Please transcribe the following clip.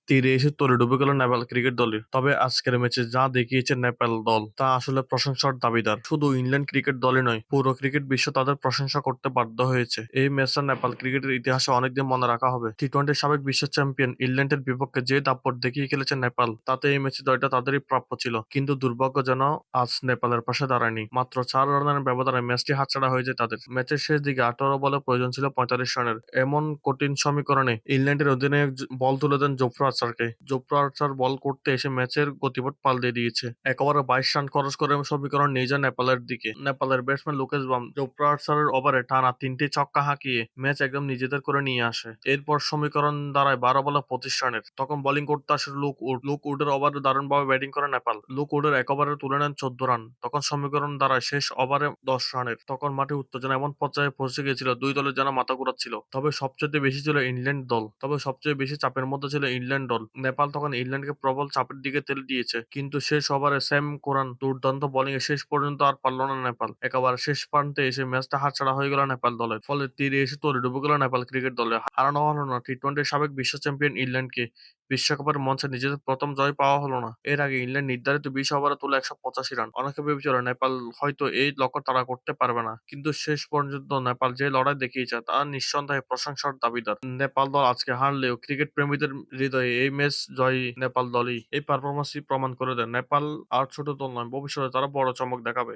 তীরে এসে তলে ডুবে গেল নেপাল ক্রিকেট দলের। তবে আজকের ম্যাচে যা দেখিয়েছে নেপাল দল তা আসলে প্রশংসার দাবিদার। শুধু ইংল্যান্ড ক্রিকেট দলই নয়, পুরো ক্রিকেট বিশ্ব তাদের প্রশংসা করতে বাধ্য হয়েছে। এই ম্যাচটা নেপাল ক্রিকেটের ইতিহাসে অনেকদিন মনে রাখা হবে। টি-টোয়েন্টির সাবেক বিশ্ব চ্যাম্পিয়ন ইংল্যান্ডের বিপক্ষে যে দাপট দেখিয়ে খেলেছে নেপাল, তাতে এই ম্যাচে জয়টা তাদেরই প্রাপ্য ছিল। কিন্তু দুর্ভাগ্য যেন আজ নেপালের পাশে দাঁড়ায়নি। মাত্র ৪ রানের ব্যবধানে ম্যাচটি হাতছাড়া হয়ে যায় তাদের। ম্যাচের শেষ দিকে ১৮ বলে প্রয়োজন ছিল ৪৫ রানের। এমন কঠিন সমীকরণে ইংল্যান্ডের অধিনায়ক বল তুলে দেন জোফরা আর্চারকে। জোফরা আর্চার বল করতে এসে ম্যাচের গতিপথ পাল্টে দিয়েছে। এক ওভারে ২২ রান খরচ করে সমীকরণ নিয়ে যায় নেপালের দিকে। নেপালের ব্যাটসম্যান লুকেশ বাম জোফরা আর্চারের ওভারে টানা ৩টি ছক্কা হাঁকিয়ে ম্যাচ একদম নিজেদের করে নিয়ে আসে। এরপর সমীকরণ দাঁড়ায় ১২ বলে ২৫ রানের। তখন বোলিং করতে আসে লুক উডের ওভারে দারুণভাবে ব্যাটিং করে নেপাল। লুক উডের এক ওভারে তুলে নেন ১৪ রান। তখন সমীকরণ দাঁড়ায় শেষ ওভারে ১০ রানের। তখন মাঠে উত্তেজনা এমন পর্যায়ে পৌঁছে গিয়েছিল, দুই দলের যেন মাথা ঘুরাচ্ছিল। তবে সবচেয়ে বেশি চাপের মধ্যে ছিল ইংল্যান্ড দল। নেপাল তখন ইংল্যান্ডকে প্রবল চাপের দিকে ঠেলে দিয়েছে। কিন্তু শেষ ওভারে স্যাম কুরান দুর্দান্ত বোলিংয়ে শেষ পর্যন্ত আর পারল না নেপাল। একেবারে শেষ প্রান্তে এসে ম্যাচটা হাতছাড়া হয়ে গেল নেপাল দলের। ফলে তীরে এসে তলিয়ে ডুবে গেল নেপাল ক্রিকেট দলে। হারানো হলো না টি-টোয়েন্টির সাবেক বিশ্ব চ্যাম্পিয়ন ইংল্যান্ডকে, বিশ্বকাপের মঞ্চে নিজেদের প্রথম জয় পাওয়া হলো না। এর আগে ইংল্যান্ড নির্ধারিত ২০ ওভারে তুলে ১৮৫ রান। অনেকে ভেবেছিল নেপাল হয়তো এই লক্ষ্য তাড়া করতে পারবে না। কিন্তু শেষ পর্যন্ত নেপাল যে লড়াই দেখিয়েছে তা নিঃসন্দেহে প্রশংসার দাবিদার। নেপাল দল আজকে হারলেও ক্রিকেট প্রেমীদের হৃদয়ে এই ম্যাচ জয়ী নেপাল দলই। এই পারফরম্যান্সই প্রমাণ করে দেয় নেপাল আর ছোট দল নয়, ভবিষ্যতে তারা বড় চমক দেখাবে।